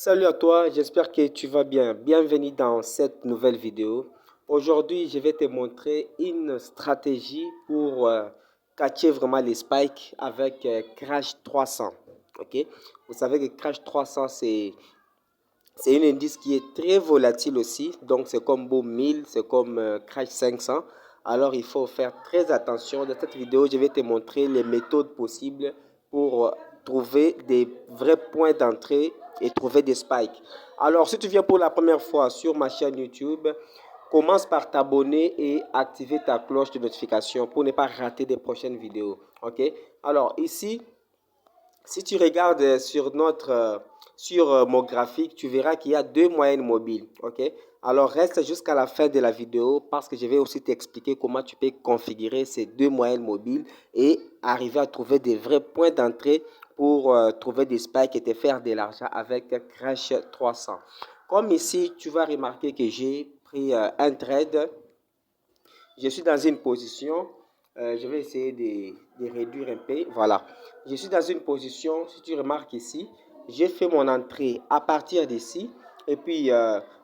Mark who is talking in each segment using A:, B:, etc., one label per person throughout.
A: Salut à toi, j'espère que tu vas bien. Bienvenue dans cette nouvelle vidéo. Aujourd'hui, je vais te montrer une stratégie pour catcher vraiment les spikes avec Crash 300. Ok? Vous savez que Crash 300, c'est un indice qui est très volatile aussi. Donc, c'est comme Boom 1000, c'est comme Crash 500. Alors, il faut faire très attention. Dans cette vidéo, je vais te montrer les méthodes possibles pour trouver des vrais points d'entrée et trouver des spikes. Alors, si tu viens pour la première fois sur ma chaîne YouTube, commence par t'abonner et activer ta cloche de notification pour ne pas rater des prochaines vidéos. Ok? Alors, ici, si tu regardes sur mon graphique, tu verras qu'il y a deux moyennes mobiles. Ok? Alors, reste jusqu'à la fin de la vidéo parce que je vais aussi t'expliquer comment tu peux configurer ces deux moyennes mobiles et arriver à trouver des vrais points d'entrée pour trouver des spikes et te faire de l'argent avec Crash 300. Comme ici, tu vas remarquer que j'ai pris un trade. Je suis dans une position, je vais essayer de réduire un peu. Voilà. Je suis dans une position, si tu remarques ici, j'ai fait mon entrée à partir d'ici. Et puis,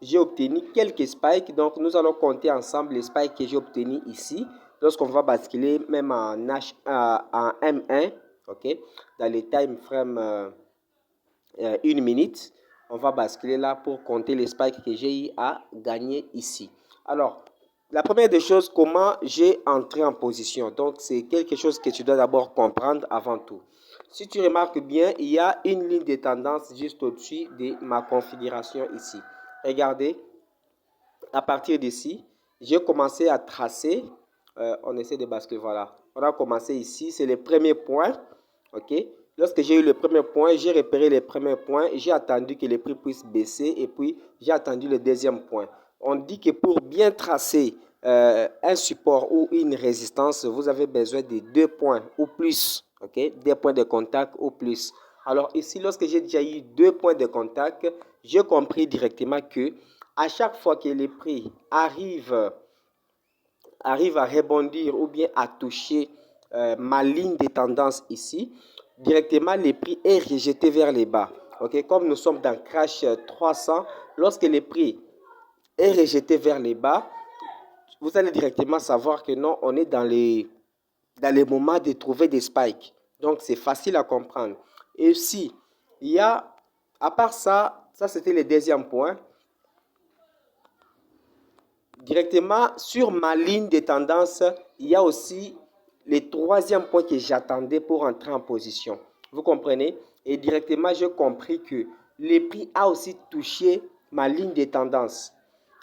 A: j'ai obtenu quelques spikes. Donc, nous allons compter ensemble les spikes que j'ai obtenus ici. Lorsqu'on va basculer même en M1, ok, dans les time frame une minute, on va basculer là pour compter les spikes que j'ai eu à gagner ici. Alors, la première des choses, comment j'ai entré en position. Donc, c'est quelque chose que tu dois d'abord comprendre avant tout. Si tu remarques bien, il y a une ligne de tendance juste au-dessus de ma configuration ici. Regardez, à partir d'ici, j'ai commencé à tracer. On essaie de basculer, voilà. On a commencé ici, c'est le premier point. Ok. Lorsque j'ai eu le premier point, j'ai repéré les premiers points. J'ai attendu que les prix puissent baisser et puis j'ai attendu le deuxième point. On dit que pour bien tracer un support ou une résistance, vous avez besoin de deux points ou plus. Ok. Des points de contact ou plus. Alors ici, lorsque j'ai déjà eu deux points de contact, j'ai compris directement que à chaque fois que les prix arrivent à rebondir ou bien à toucher ma ligne de tendance ici, directement les prix est rejeté vers les bas. Okay? Comme nous sommes dans Crash 300, lorsque les prix est rejeté vers les bas, vous allez directement savoir que non, on est dans les moments de trouver des spikes. Donc, c'est facile à comprendre. Et aussi, il y a, à part ça, ça c'était le deuxième point, directement sur ma ligne de tendance, il y a aussi le troisième point que j'attendais pour entrer en position. Vous comprenez? Et directement, j'ai compris que le prix a aussi touché ma ligne de tendance.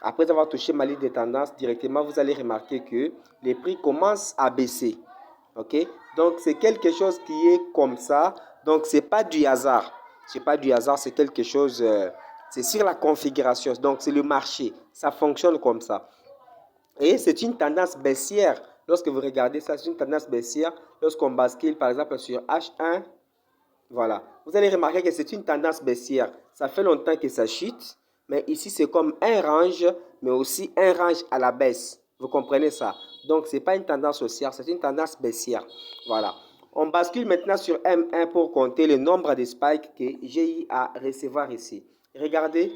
A: Après avoir touché ma ligne de tendance, directement, vous allez remarquer que les prix commencent à baisser. Ok? Donc, c'est quelque chose qui est comme ça. Donc, ce n'est pas du hasard. Ce n'est pas du hasard, c'est quelque chose... c'est sur la configuration. Donc, c'est le marché. Ça fonctionne comme ça. Et c'est une tendance baissière. Lorsque vous regardez ça, c'est une tendance baissière. Lorsqu'on bascule, par exemple, sur H1, voilà. Vous allez remarquer que c'est une tendance baissière. Ça fait longtemps que ça chute. Mais ici, c'est comme un range, mais aussi un range à la baisse. Vous comprenez ça? Donc, ce n'est pas une tendance haussière, c'est une tendance baissière. Voilà. On bascule maintenant sur M1 pour compter le nombre de spikes que j'ai eu à recevoir ici. Regardez.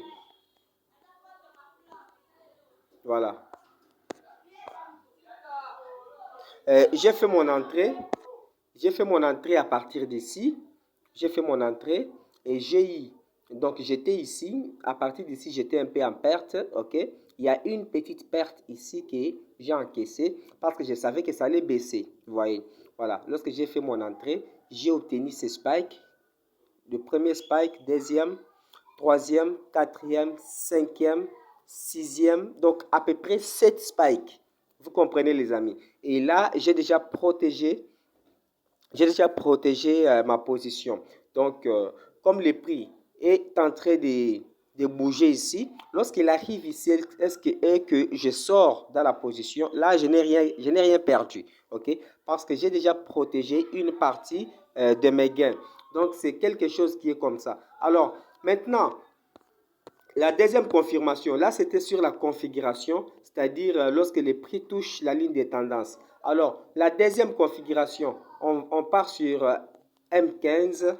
A: Voilà. J'ai fait mon entrée. J'ai fait mon entrée à partir d'ici. J'ai fait mon entrée et j'ai eu. Donc, j'étais ici. À partir d'ici, j'étais un peu en perte. OK? Il y a une petite perte ici que j'ai encaissée parce que je savais que ça allait baisser. Vous voyez? Voilà. Lorsque j'ai fait mon entrée, j'ai obtenu ces spikes. Le premier spike, deuxième, troisième, quatrième, cinquième, sixième. Donc, à peu près 7 spikes. Vous comprenez, les amis? Et là, j'ai déjà protégé ma position. Donc, comme le prix est en train de bouger ici, lorsqu'il arrive ici et que je sors dans la position, là, je n'ai rien perdu. Okay? Parce que j'ai déjà protégé une partie de mes gains. Donc, c'est quelque chose qui est comme ça. Alors, maintenant, la deuxième confirmation, là, c'était sur la configuration, c'est-à-dire lorsque les prix touchent la ligne de tendance. Alors, la deuxième configuration, on part sur M15.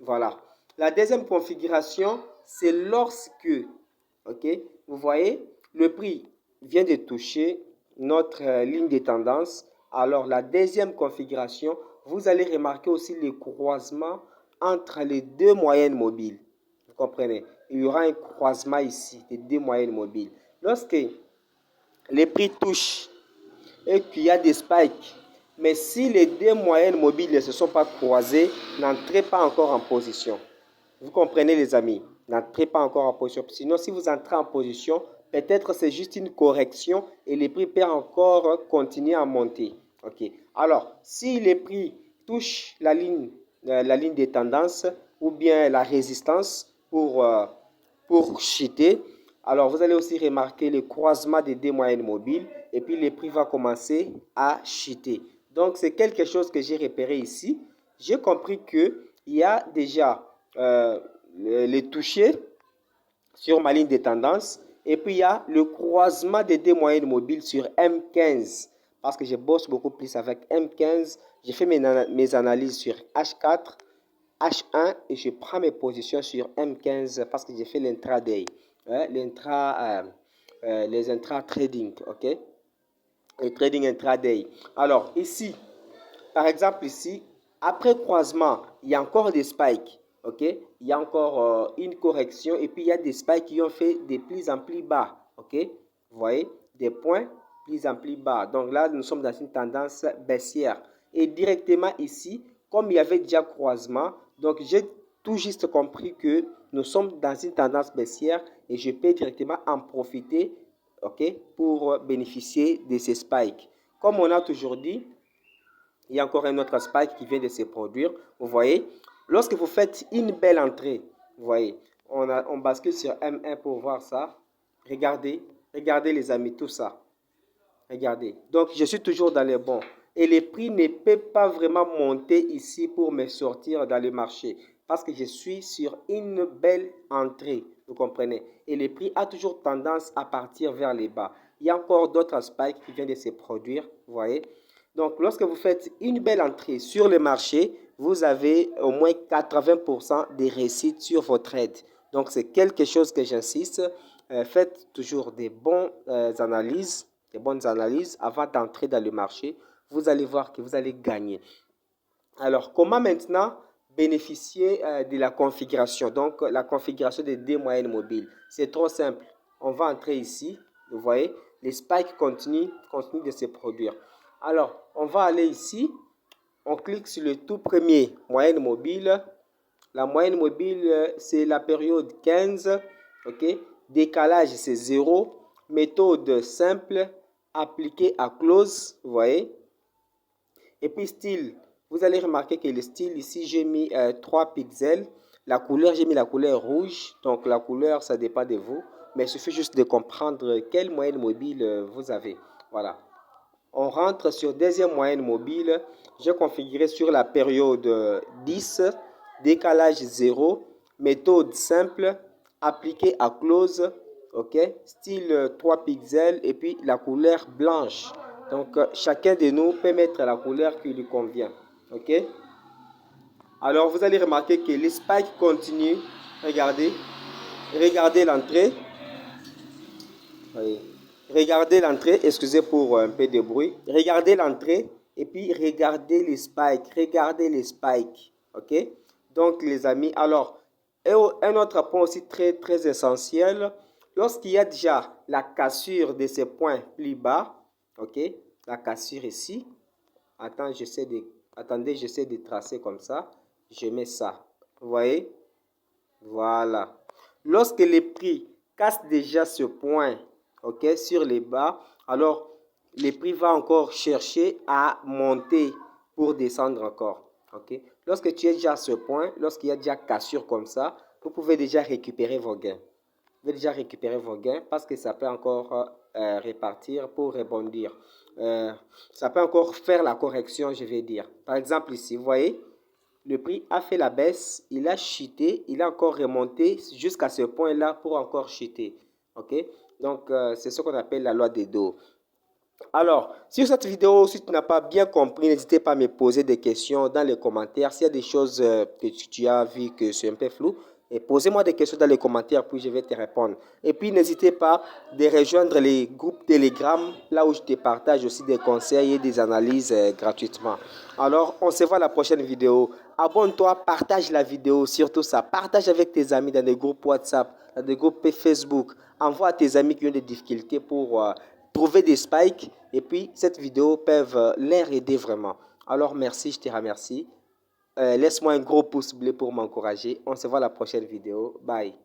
A: Voilà. La deuxième configuration, c'est lorsque, ok, vous voyez, le prix vient de toucher notre ligne de tendance. Alors, la deuxième configuration, vous allez remarquer aussi les croisements entre les deux moyennes mobiles. Vous comprenez? Il y aura un croisement ici des deux moyennes mobiles. Lorsque les prix touchent et qu'il y a des spikes, mais si les deux moyennes mobiles ne se sont pas croisées, n'entrez pas encore en position. Vous comprenez les amis? N'entrez pas encore en position. Sinon, si vous entrez en position, peut-être c'est juste une correction et les prix peuvent encore continuer à monter. Ok. Alors, si les prix touchent la ligne des tendances ou bien la résistance pour chuter, alors vous allez aussi remarquer le croisement des deux moyennes mobiles et puis les prix vont commencer à chuter. Donc, c'est quelque chose que j'ai repéré ici. J'ai compris qu'il y a déjà les touchés sur ma ligne de tendance et puis il y a le croisement des deux moyennes mobiles sur M15 parce que je bosse beaucoup plus avec M15. J'ai fait mes analyses sur H4, H1 et je prends mes positions sur M15 parce que j'ai fait l'intraday, les intra-trading, ok? Le trading intraday. Alors ici, par exemple ici, après croisement, il y a encore des spikes. Ok, il y a encore une correction et puis il y a des spikes qui ont fait des plis en plis bas. Ok, vous voyez, des points plis en plis bas. Donc là, nous sommes dans une tendance baissière. Et directement ici, comme il y avait déjà croisement, donc j'ai tout juste compris que nous sommes dans une tendance baissière et je peux directement en profiter, ok, pour bénéficier de ces spikes. Comme on a toujours dit, il y a encore un autre spike qui vient de se produire. Vous voyez, lorsque vous faites une belle entrée, vous voyez, on bascule sur M1 pour voir ça. Regardez, regardez les amis, tout ça. Regardez. Donc, je suis toujours dans les bons. Et les prix ne peuvent pas vraiment monter ici pour me sortir dans le marché. Parce que je suis sur une belle entrée. Vous comprenez? Et les prix a toujours tendance à partir vers les bas. Il y a encore d'autres spikes qui viennent de se produire. Vous voyez? Donc, lorsque vous faites une belle entrée sur le marché, vous avez au moins 80% de réussite sur votre trade. Donc, c'est quelque chose que j'insiste. Faites toujours des bonnes analyses avant d'entrer dans le marché. Vous allez voir que vous allez gagner. Alors, comment maintenant bénéficier de la configuration? Donc, la configuration des deux moyennes mobiles. C'est trop simple. On va entrer ici. Vous voyez, les spikes continuent de se produire. Alors, on va aller ici. On clique sur le tout premier moyenne mobile. La moyenne mobile, c'est la période 15. OK? Décalage, c'est 0. Méthode simple, appliquée à close. Vous voyez? Et puis style, vous allez remarquer que le style ici, j'ai mis 3 pixels. La couleur, j'ai mis la couleur rouge. Donc la couleur, ça dépend de vous. Mais il suffit juste de comprendre quelle moyenne mobile vous avez. Voilà. On rentre sur deuxième moyenne mobile. J'ai configuré sur la période 10. Décalage 0. Méthode simple. Appliquée à close. OK. Style 3 pixels. Et puis la couleur blanche. Donc, chacun de nous peut mettre la couleur qui lui convient. OK? Alors, vous allez remarquer que les spikes continuent. Regardez. Regardez l'entrée. Oui. Regardez l'entrée. Excusez pour un peu de bruit. Regardez l'entrée. Et puis, regardez les spikes. Regardez les spikes. OK? Donc, les amis, alors, un autre point aussi très, très essentiel. Lorsqu'il y a déjà la cassure de ces points plus bas, ok, la cassure ici. Attendez, j'essaie de tracer comme ça. Je mets ça. Vous voyez? Voilà. Lorsque les prix cassent déjà ce point, ok, sur les bas, alors les prix vont encore chercher à monter pour descendre encore. Ok. Lorsque tu es déjà à ce point, lorsqu'il y a déjà cassure comme ça, vous pouvez déjà récupérer vos gains. Vous pouvez déjà récupérer vos gains parce que ça peut encore répartir pour rebondir. Ça peut encore faire la correction, je vais dire. Par exemple ici, vous voyez, le prix a fait la baisse, il a chuté, il a encore remonté jusqu'à ce point-là pour encore chuter. Ok? Donc, c'est ce qu'on appelle la loi des dos. Alors, sur cette vidéo, si tu n'as pas bien compris, n'hésitez pas à me poser des questions dans les commentaires. S'il y a des choses que tu as vues que c'est un peu flou, et posez-moi des questions dans les commentaires, puis je vais te répondre. Et puis, n'hésitez pas de rejoindre les groupes Telegram, là où je te partage aussi des conseils et des analyses gratuitement. Alors, on se voit à la prochaine vidéo. Abonne-toi, partage la vidéo, surtout ça. Partage avec tes amis dans des groupes WhatsApp, dans des groupes Facebook. Envoie à tes amis qui ont des difficultés pour trouver des spikes. Et puis, cette vidéo peut leur aider vraiment. Alors, merci, je te remercie. Laisse-moi un gros pouce bleu pour m'encourager. On se voit à la prochaine vidéo. Bye.